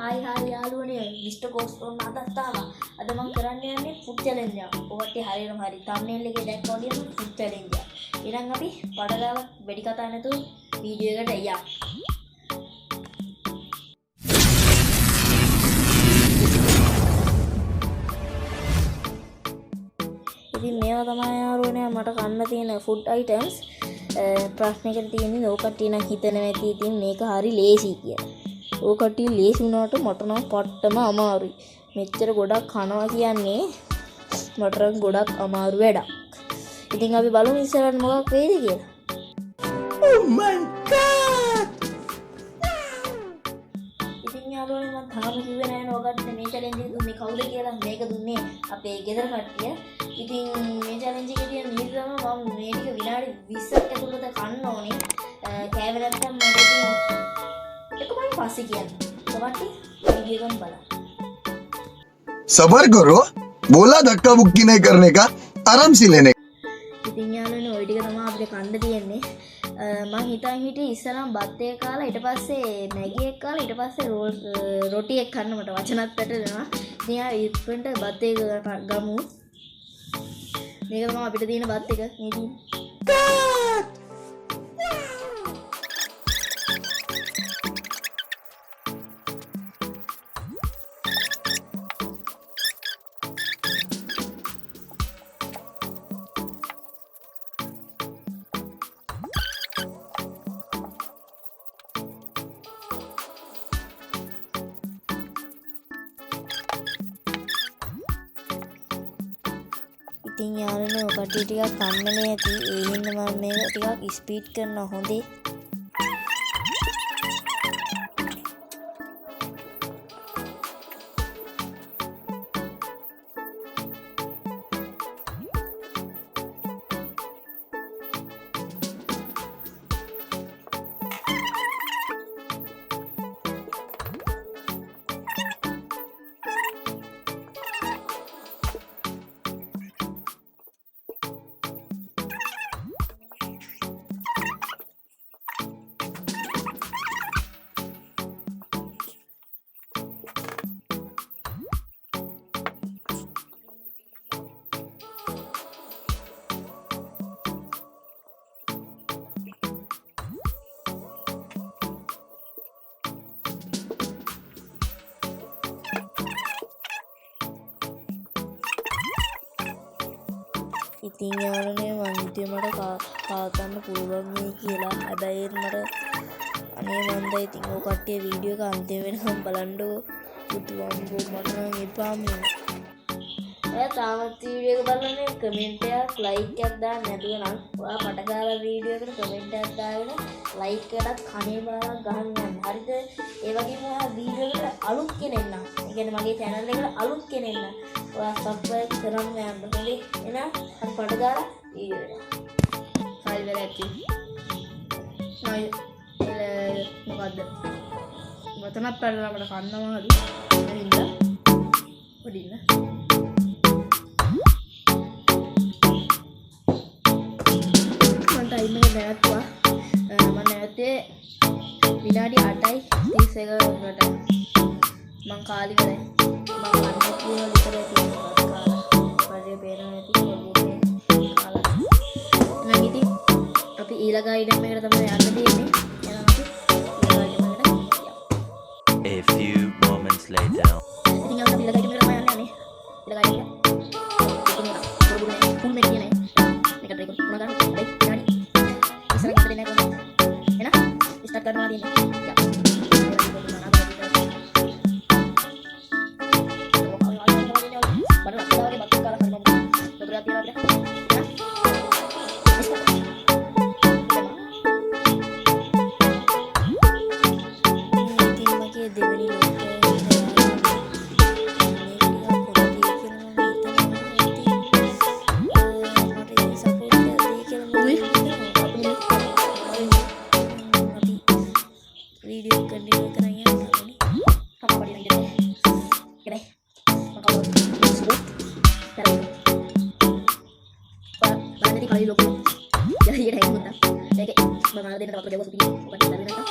Hi යාළුවනේ mister ghost ඔන්න අදත් ආවා. අද මම කරන්න යන්නේ ෆුඩ් චැලෙන්ජ් එකක්. ඔයාට හරියටම හරි thumbnail එකේ දැක්කා වගේම ෆුඩ් චැලෙන්ජ් එකක්. එහෙනම් අපි පඩදාව වැඩි කතා නැතුව වීඩියෝ එකට යන්න. ඉතින් මේවා තමයි යාළුවනේ මට කන්න තියෙන ෆුඩ් අයිටම්ස්. ප්‍රශ්නයකට තියෙන්නේ ඕක කට්ටිය නම් හිතනවා ඇති ඉතින් මේක හරි ලේසි කියලා. ඕක කට්ටිය ලේසි වුණාට මට නම් පට්ටම අමාරුයි. මෙච්චර ගොඩක් කනවා කියන්නේ මට නම් ගොඩක් අමාරු වැඩක්. ඉතින් අපි බලමු ඉස්සරහට මොකක් වෙයිද කියලා. Oh my god! ඉතින් යාළුවනේ මම තාම කිව්වේ නැහැ නේ ඔයගොල්ලන්ට මේ චැලෙන්ජ් එක දුන්නේ කවුද කියලා. මේක දුන්නේ අපේ ගෙදර කට්ටිය. ඉතින් මේ චැලෙන්ජ් එකේ තියෙන නීති තමයි මම මේ ටික විනාඩි 20ක් ඇතුළත කන්න ඕනේ. කෑවේ නැත්නම් මට ඉතින් එකමයි පස්සේ කියන්නේ. ඔයාට වීඩියෝ එක බලන්න. सबर करो बोला धक्का मुक्की नहीं करने का आराम से लेने ඉතින් යාළුවනේ ওই ටික තමයි අපිට කන්න තියෙන්නේ. මම හිතන් හිටියේ ඉස්සරහම බත් එක කාලා ඊට පස්සේ මැගි එක කාලා ඊට පස්සේ රොටි එක කන්න මට වචනත් පැටලෙනවා. ඉතින් ආ ඉක්මනට බත් එක ගමු. මේක තමයි අපිට තියෙන බත් එක. මේ තියෙන්නේ. ඉතින් යාළුවනේ ඔය කට්ටිය ටිකක් කන්නනේ ඇති. ඒ හින්දා මම මේක ටිකක් ස්පීඩ් කරනවා හොඳේ. ඉතින් යාළුවනේ මං හිතුවේ මට කාවන්න පුළුවන් වෙයි කියලා. හැබැයි මට අනේ මන්ද ඉතින් ඔය කට්ටිය වීඩියෝ එක අන්තිම වෙනකම් බලන්නකෝ. පුදුමයි මට නම් එපාම වෙනවා. ඔයා තාමත් වීඩියෝ එක බලන්නේ කමෙන්ට් එකක් ලයික් එකක් දාන්න නැතුව නම් ඔයා පටගාලා වීඩියෝ එකට කමෙන්ට් එකක් දාගෙන ලයික් එකකට කණේ බලක් ගහන්න යන්න. හරිද? ඒ වගේම ඔයා වීඩියෝ එකට අලුත් කෙනෙක් නම් ඒ කියන්නේ මගේ channel එකට අලුත් කෙනෙක් නම් ඔයා subscribe කරන්න යන්න. හරි? එහෙනම් අපි පටගාලා වීඩියෝ එක. හරි වෙලාවයි. මොකද්ද? වතනත් පැනලා මට කන්නවා හරි. එහෙනම් පොඩින්න. ටයිම් එක දැනත්වා මම නැවතේ විනාඩි 8යි 31කට මං කාලි කරේ මම කන්න කියලා විතරයි තියෙනවා කාලා පරිදි පේනවා නැති පොඩි කාලා මම ඉතින් අපි ඊළඟ අයිටම් එකට තමයි යන්න තියෙන්නේ එහෙනම් අපි ඊළඟ අයිටම් එකට යමු. A few moments later ඉතින් අපි ඊළඟ අයිටම් එකට තමයි යන්නේ ඊළඟ අයිටම් ෆුල් මේක කියන්නේ මේක බ්‍රේක් මොනවා ගන්න විනාඩි ඉස්සරහ ගෙදර එන්න කොහොමද එහෙනම් ස්ටාර්ට් කරනවා තියෙන්නේ යා video continue කරගෙන යන්න ඕනේ. කපපඩි නම් දෙන්න. ඉතින් මම කවුරුත් කරා. බලන්න කලින් ලොකු. යහියට හැමුණා. මේක මම දෙන්න තවත් දෙයක් ඔසපිටි. ඔකට දාන්න නැතා.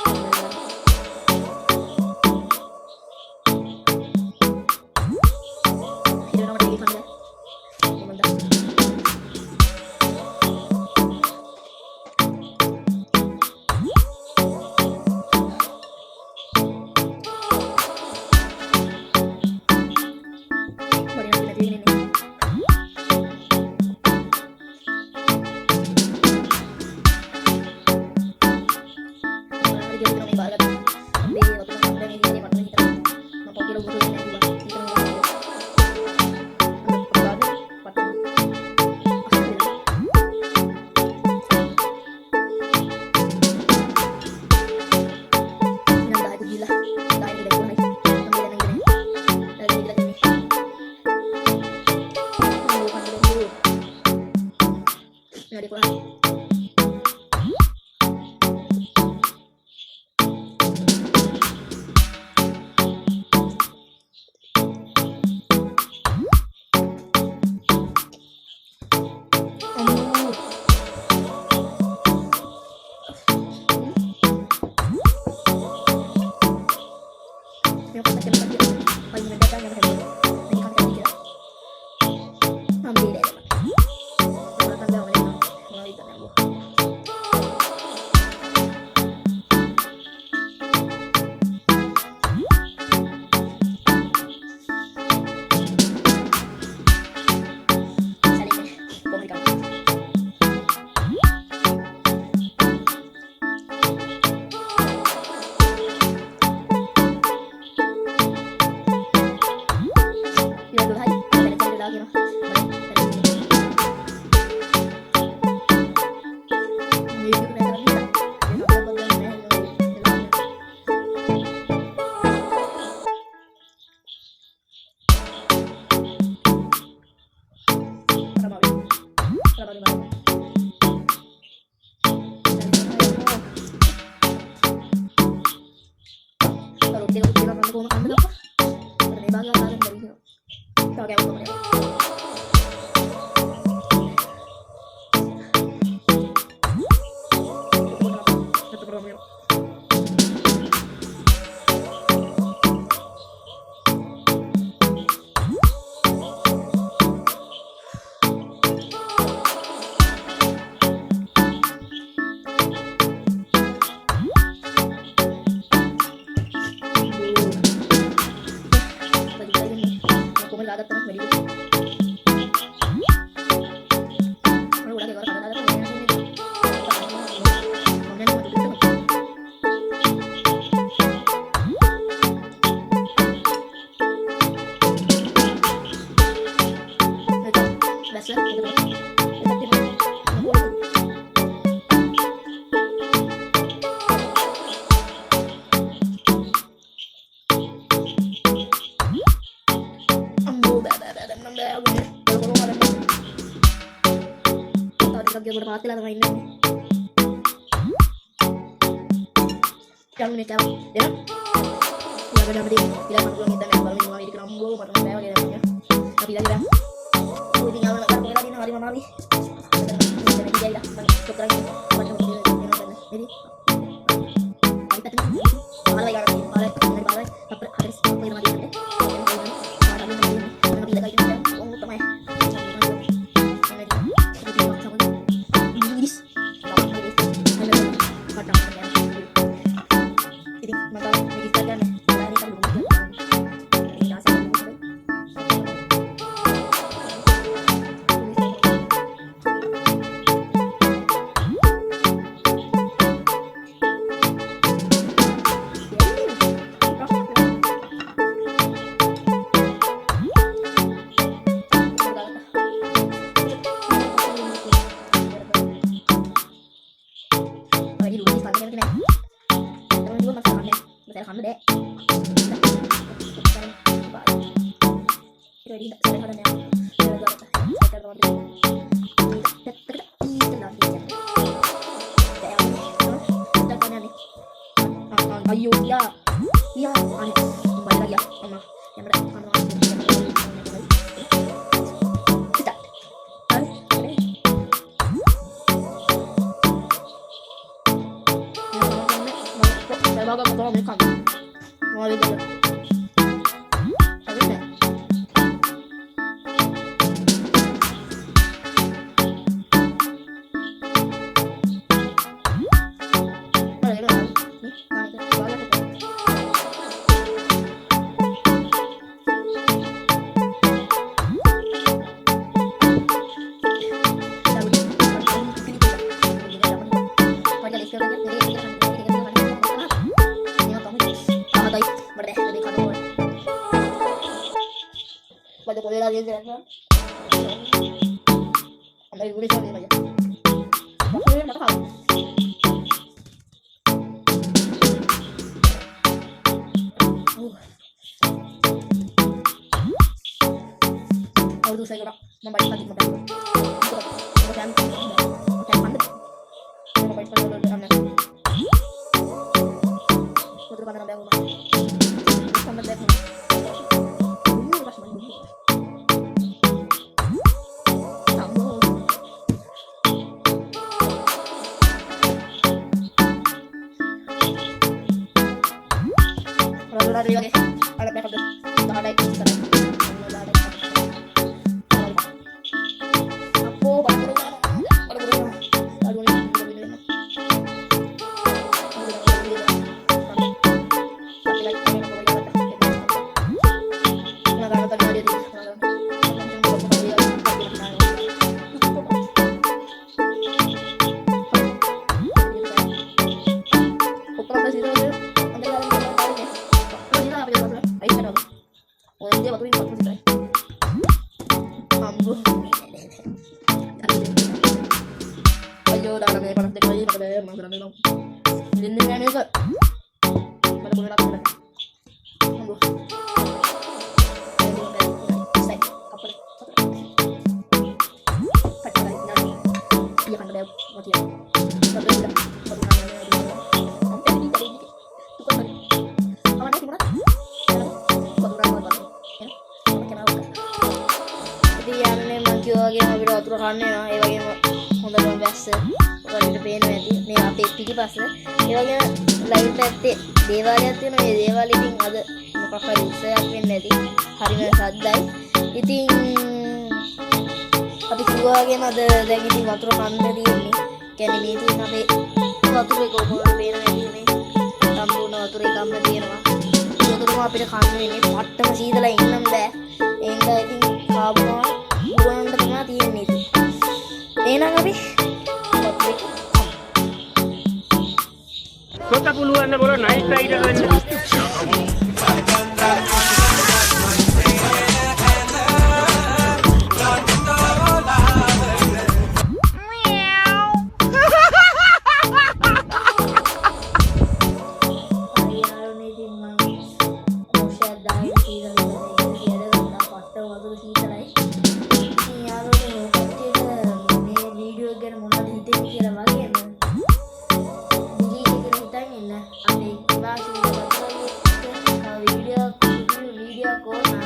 udah mati lah mainnya nih. Jangan nih cara ya. Ya benar benar tidak mampu kita nih kalau mau di kerambu matang saya lagi namanya. Tapi lagi dah. Ini nyala nak kalau lagi hari mali. Jadi dia dah sekarang macam ini. Jadi kita tadi malah lagi ada malah dari harus main lagi deh. Ayo ya, iya, aneh, kembali lagi ya, sama yang ada, tidak, kan, saya bawa ke tolong mereka, mau lihat, tapi deh, මට බෑ මේ කන ඕනේ මට කොහෙලා ගියද කියලා අන්න ඉවුරේ ෂෝනේ මචං කොහෙද මට හවු අවුරුදු සයිකලා මම බයික් පදින්න මට වගේම අපිට වතුර කන්න වෙනවා. ඒ වගේම හොඳටම වැස්ස ඔයාලට පේනවා ඇති. මේ අපේ පිටිපස්ස. ඒ වගේම ලයිට් ඇත්තේ දේවාලයක් තියෙනවා. මේ දේවාලෙ ඉතින් අද මොකක් හරි උත්සවයක් වෙන්න ඇති. හරිම සද්දයි. ඉතින් අපි කිව්වා වගේම අද දැන් ඉතින් වතුර කන්න තියෙන්නේ. කියන්නේ මේ තියෙන අපේ වතුරේ කොහොමද පේනවා ඇති මේ සම්පූර්ණ වතුරේ කන්න තියෙනවා. ඒකටම අපිට කන්න වෙන්නේ පට්ටම සීතලයි ඉන්නම් බෑ. එහෙනම් ඉතින් කාබුනා බුවන්න තමයි තියෙන්නේ ඉතින්. එහෙනම් අපි කොත පුළුවන් බොර නයිට් රයිඩර් වෙන්න. video call na.